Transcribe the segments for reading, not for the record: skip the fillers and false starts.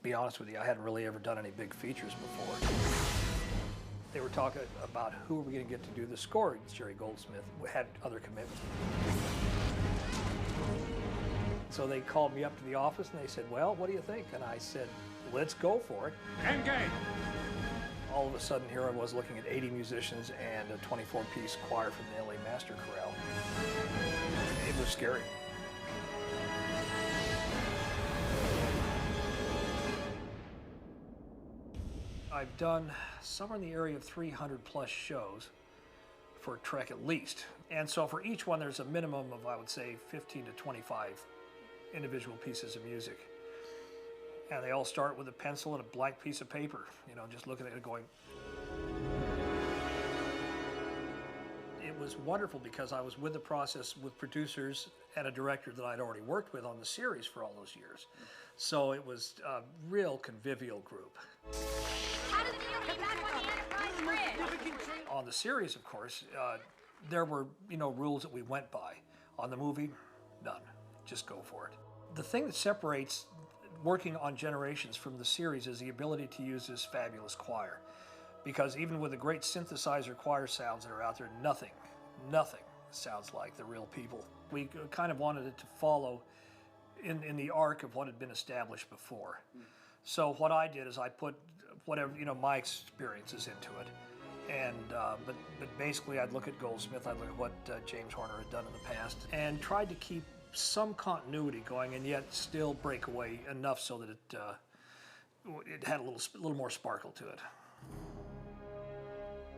be honest with you, I hadn't really ever done any big features before. They were talking about who are we going to get to do the score. Jerry Goldsmith had other commitments. So they called me up to the office and they said, well, what do you think? And I said, let's go for it. Engage! All of a sudden, here I was looking at 80 musicians and a 24-piece choir from the LA Master Chorale. It was scary. I've done somewhere in the area of 300 plus shows for Trek at least. And so for each one, there's a minimum of, I would say, 15 to 25 individual pieces of music. And they all start with a pencil and a blank piece of paper, you know, just looking at it going. It was wonderful because I was with the process with producers and a director that I'd already worked with on the series for all those years. So it was a real convivial group. How does it feel to be back on the Enterprise bridge? On the series, of course, there were, rules that we went by. On the movie, none. Just go for it. The thing that separates working on Generations from the series is the ability to use this fabulous choir. Because even with the great synthesizer choir sounds that are out there, nothing sounds like the real people. We kind of wanted it to follow in the arc of what had been established before. So what I did is I put whatever, my experiences into it. And, but basically I'd look at Goldsmith, I'd look at what James Horner had done in the past, and tried to keep some continuity going and yet still break away enough so that it had a little more sparkle to it.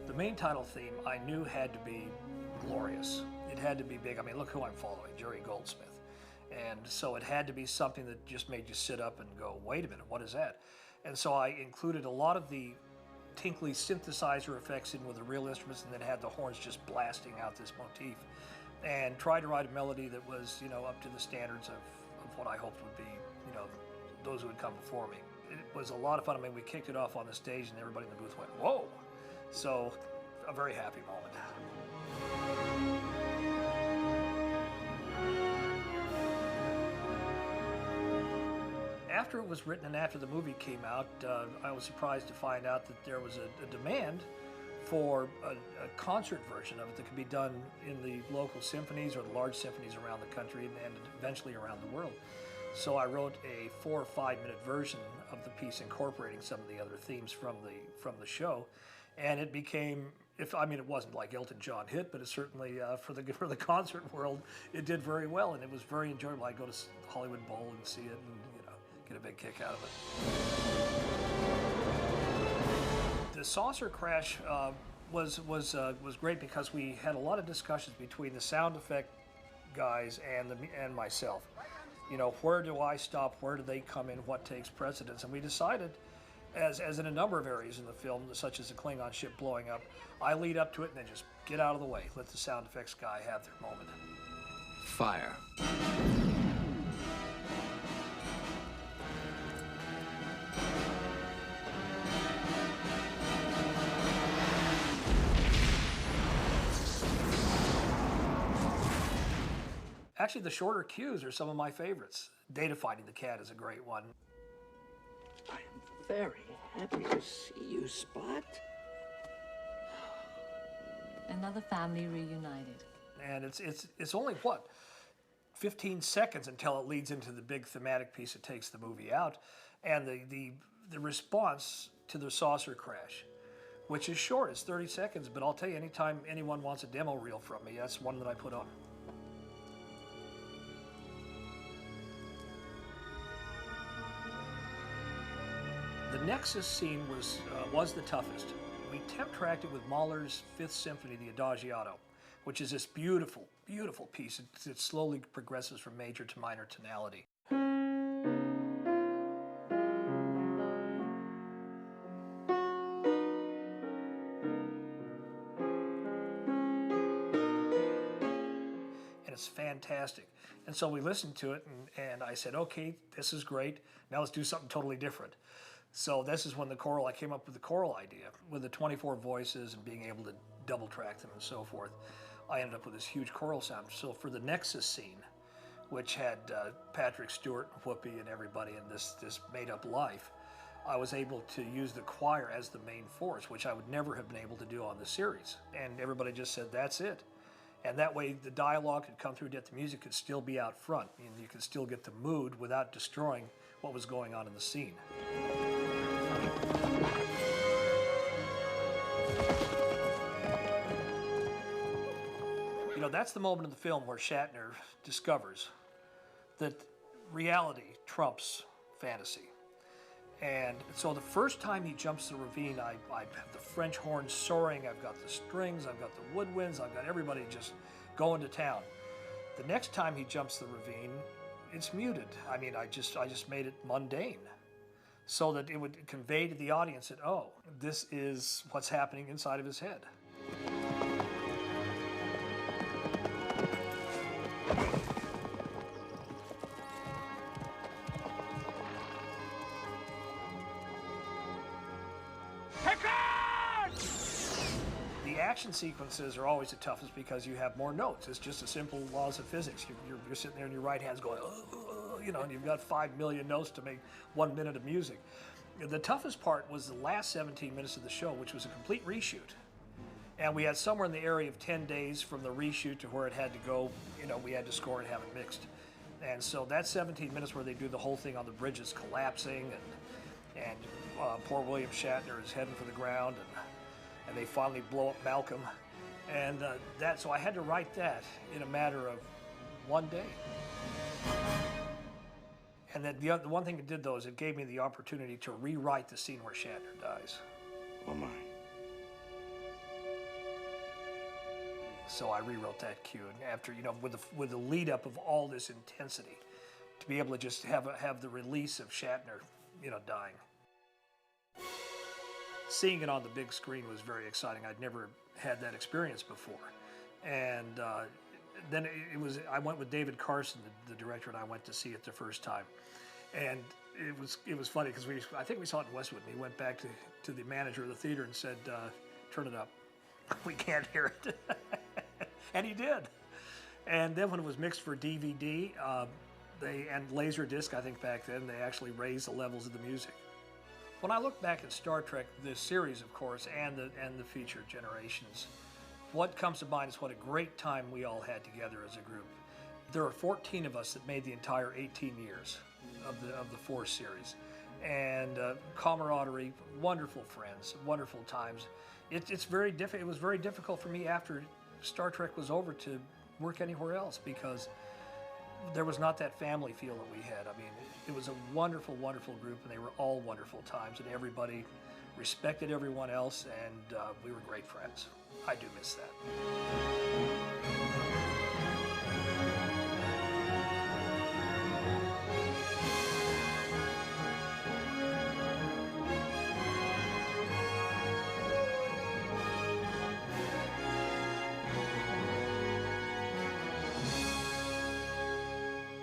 The main title theme I knew had to be glorious. It had to be big. I mean, look who I'm following, Jerry Goldsmith. And so it had to be something that just made you sit up and go, wait a minute, what is that? And so I included a lot of the tinkly synthesizer effects in with the real instruments and then had the horns just blasting out this motif. And tried to write a melody that was, up to the standards of what I hoped would be, those who would come before me. It was a lot of fun. I mean, we kicked it off on the stage and everybody in the booth went, whoa! So, a very happy moment. After it was written and after the movie came out, I was surprised to find out that there was a demand for a concert version of it that could be done in the local symphonies or the large symphonies around the country and eventually around the world. So I wrote a 4 or 5 minute version of the piece incorporating some of the other themes from the show. And it became, it wasn't like Elton John hit, but it certainly, for the concert world, it did very well, and it was very enjoyable. I'd go to Hollywood Bowl and see it and, get a big kick out of it. The saucer crash was great because we had a lot of discussions between the sound effect guys and myself. Where do I stop? Where do they come in? What takes precedence? And we decided, as in a number of areas in the film, such as the Klingon ship blowing up, I lead up to it and then just get out of the way. Let the sound effects guy have their moment. Fire. Actually, the shorter cues are some of my favorites. Data fighting the cat is a great one. I am very happy to see you, Spot. Another family reunited. And it's only, 15 seconds until it leads into the big thematic piece that takes the movie out. And the response to the saucer crash, which is short, it's 30 seconds, but I'll tell you, anytime anyone wants a demo reel from me, that's one that I put on. The Nexus scene was the toughest. We temp-tracked it with Mahler's Fifth Symphony, the Adagiato, which is this beautiful, beautiful piece. It slowly progresses from major to minor tonality. And it's fantastic. And so we listened to it, and I said, okay, this is great. Now let's do something totally different. So this is when I came up with the choral idea. With the 24 voices and being able to double track them and so forth, I ended up with this huge choral sound. So for the Nexus scene, which had Patrick Stewart, Whoopi, and everybody in this made-up life, I was able to use the choir as the main force, which I would never have been able to do on the series. And everybody just said, that's it. And that way the dialogue could come through, yet the music could still be out front, and you could still get the mood without destroying what was going on in the scene. You know, that's the moment in the film where Shatner discovers that reality trumps fantasy. And so the first time he jumps the ravine, I have the French horns soaring, I've got the strings, I've got the woodwinds, I've got everybody just going to town. The next time he jumps the ravine, it's muted. I mean, I just made it mundane so that it would convey to the audience that, oh, this is what's happening inside of his head. The action sequences are always the toughest because you have more notes. It's just a simple laws of physics. You're sitting there and your right hand's going, you know, and you've got 5 million notes to make 1 minute of music. The toughest part was the last 17 minutes of the show, which was a complete reshoot. And we had somewhere in the area of 10 days from the reshoot to where it had to go. You know, we had to score and have it mixed. And so that's 17 minutes where they do the whole thing on the bridges collapsing, and poor William Shatner is heading for the ground, and they finally blow up Malcolm. And so I had to write that in a matter of 1 day. And then the one thing it did, though, is it gave me the opportunity to rewrite the scene where Shatner dies. Oh, my. So I rewrote that cue, and after, you know, with the lead up of all this intensity, to be able to just have the release of Shatner, you know, dying. Seeing it on the big screen was very exciting. I'd never had that experience before, and then I went with David Carson, the director, and I went to see it the first time, and it was funny because I think we saw it in Westwood, and he went back to the manager of the theater and said, "Turn it up, we can't hear it." And he did. And then when it was mixed for DVD, and Laserdisc, I think back then, they actually raised the levels of the music. When I look back at Star Trek, the series, of course, and the feature Generations, what comes to mind is what a great time we all had together as a group. There are 14 of us that made the entire 18 years of the 4 series. And camaraderie, wonderful friends, wonderful times. It was very difficult for me after Star Trek was over to work anywhere else because there was not that family feel that we had. I mean, it was a wonderful, wonderful group, and they were all wonderful times, and everybody respected everyone else, and we were great friends. I do miss that.